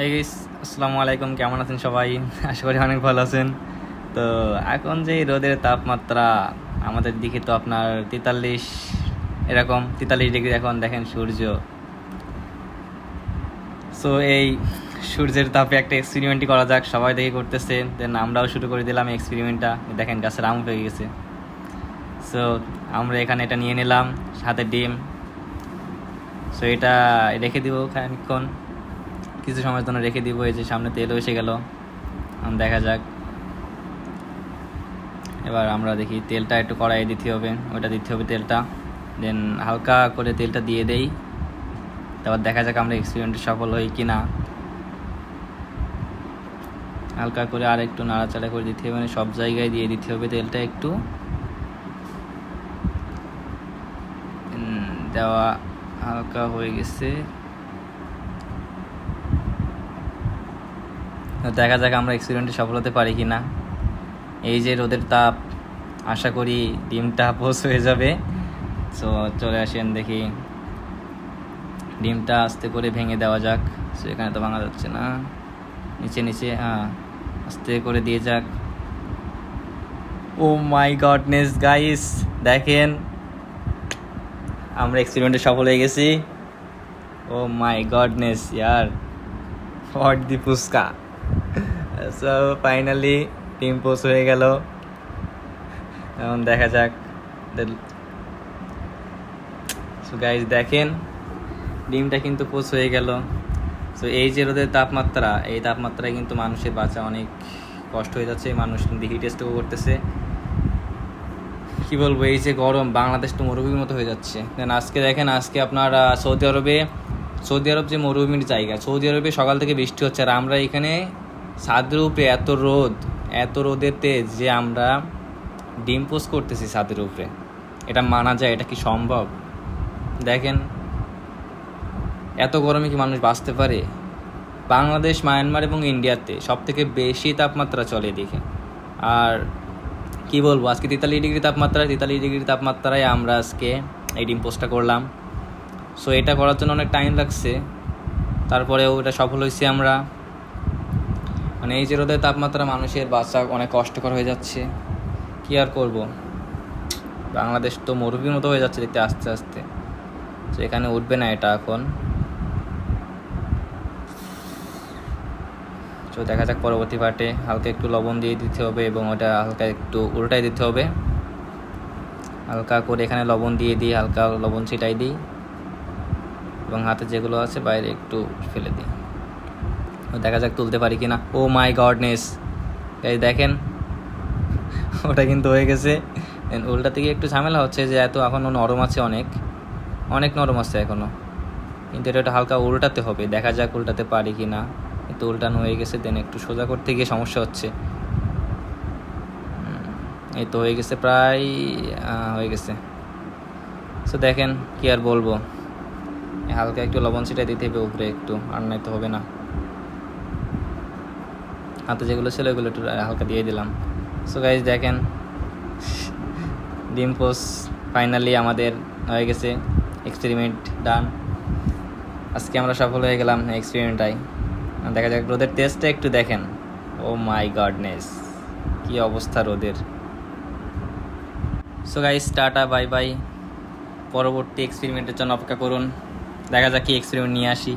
এই গাইস, আসসালামু আলাইকুম। কেমন আছেন সবাই? আশা করি অনেক ভালো আছেন। তো এখন যে এই রোদের তাপমাত্রা আমাদের দিকে তো আপনার 43, এরকম 43 ডিগ্রি এখন দেখেন সূর্য। সো এই সূর্যের তাপে একটা এক্সপেরিমেন্টই করা যাক, সবাই দেখে করতেছে, দেন আমরাও শুরু করে দিলাম এক্সপেরিমেন্টটা। দেখেন গাছের আম পেয়ে গেছে। সো আমরা এখানে এটা নিয়ে নিলাম, সাথে ডিম। সো এটা রেখে দিব খানিকক্ষণ, কিছু সময়ের জন্য রেখে দিব। এই যে সামনে তেলও এসে গেল, দেখা যাক। এবার আমরা দেখি তেলটা একটু কড়াইয়ে দিতে হবে, ওটা দিতে হবে তেলটা। দেন হালকা করে তেলটা দিয়ে দেই, তারপর দেখা যাক আমরা এক্সপেরিমেন্টে সফল হই কি না। হালকা করে আর একটু নাড়াচাড়া করে দিতে হবে, মানে সব জায়গায় দিয়ে দিতে হবে তেলটা একটু। দেওয়া হালকা হয়ে গেছে, দেখা যাক আমরা এক্সপেরিমেন্টে সফল হতে পারি কি না। এই যে রোদের তাপ, আশা করি ডিমটা পোষ হয়ে যাবে। সো চলে আসেন দেখি ডিমটা আস্তে করে ভেঙে দেওয়া যাক। সো এখানে তো ভাঙা যাচ্ছে না, নিচে নিচে, হ্যাঁ আস্তে করে দিয়ে যাক। ও মাই গডনেস গাইস, দেখেন আমরা এক্সপেরিমেন্টে সফল হয়ে গেছি। ও মাই গডনেস ইয়ার, hot the fuchka. So finally ডিম পোষ হয়ে গেল। এখন দেখা যাক। সো গাইস দেখেন ডিমটা কিন্তু পোষ হয়ে গেল। সো এই যে রোদের তাপমাত্রা, এই তাপমাত্রায় কিন্তু মানুষের বাঁচা অনেক কষ্ট হয়ে যাচ্ছে। মানুষ কিন্তু হিট স্ট্রোক করতেছে। কি বলবো, এই যে গরম, বাংলাদেশ তো মরুভূমির মতো হয়ে যাচ্ছে। দেন আজকে দেখেন, আজকে আপনার সৌদি আরব যে মরুভূমির জায়গা, সৌদি আরবে সকাল থেকে বৃষ্টি হচ্ছে, আর আমরা এখানে ছাদের উপরে এত রোদের তেজ যে আমরা ডিম পোস্ট করতেছি ছাদের উপরে। এটা মানা যায়? এটা কি সম্ভব? দেখেন এত গরমে কি মানুষ বাঁচতে পারে? বাংলাদেশ, মায়ানমার এবং ইন্ডিয়াতে সব থেকে বেশি তাপমাত্রা চলে এদিকে। আর কি বলবো, আজকে 43 ডিগ্রি তাপমাত্রায় আমরা আজকে এই ডিম পোস্টটা করলাম। সো এটা করার জন্য অনেক টাইম লাগছে, তারপরেও এটা সফল হয়েছি আমরা। মানে এই যে রোদের তাপমাত্রা, মানুষের বাঁচা অনেক কষ্টকর হয়ে যাচ্ছে। কি আর করব, বাংলাদেশ তো মরুভূমির মতো হয়ে যাচ্ছে দেখতে আস্তে আস্তে। তো এখানে উঠবে না এটা এখন। তো দেখা যাক পরবর্তী পার্টে। হালকা একটু লবণ দিয়ে দিতে হবে এবং ওটা হালকা একটু উল্টাই দিতে হবে। হালকা করে এখানে লবণ দিয়ে দিই, হালকা লবণ ছিটাই দিই এবং হাতে যেগুলো আছে বাইরে একটু ফেলে দিই। দেখা যাক তুলতে পারি কি না। ও মাই গডনেস এই দেখেন ওটা কিন্তু হয়ে গেছে। উল্টা থেকে একটু ঝামেলা হচ্ছে, যে এত এখনও নরম আছে, অনেক নরম আছে এখনও, কিন্তু এটা হালকা উল্টাতে হবে। দেখা যাক উল্টাতে পারি কি না। একটু উল্টানো হয়ে গেছে, দেন একটু সোজা করতে গিয়ে সমস্যা হচ্ছে। এই তো হয়ে গেছে, প্রায় হয়ে গেছে। সো দেখেন কি আর বলবো, হালকা একটু লবণ ছিটাই দিতে হবে উপরে একটু, আর নাই তো হবে না। হাতে যেগুলো ছিল এগুলো একটু হালকা দিয়ে দিলাম। সো গাইজ দেখেন ডিম পোস্ট ফাইনালি আমাদের হয়ে গেছে। এক্সপেরিমেন্ট ডান, আজকে আমরা সফল হয়ে গেলাম এক্সপেরিমেন্টটাই। দেখা যাক রোদের টেস্টটা একটু দেখেন। ও মাই গডনেস, কি অবস্থা রোদের। So guys tata, bye bye. পরবর্তী এক্সপেরিমেন্টের জন্য অপেক্ষা করুন, দেখা যাক কি এক্সপেরিমেন্ট নিয়ে আসি।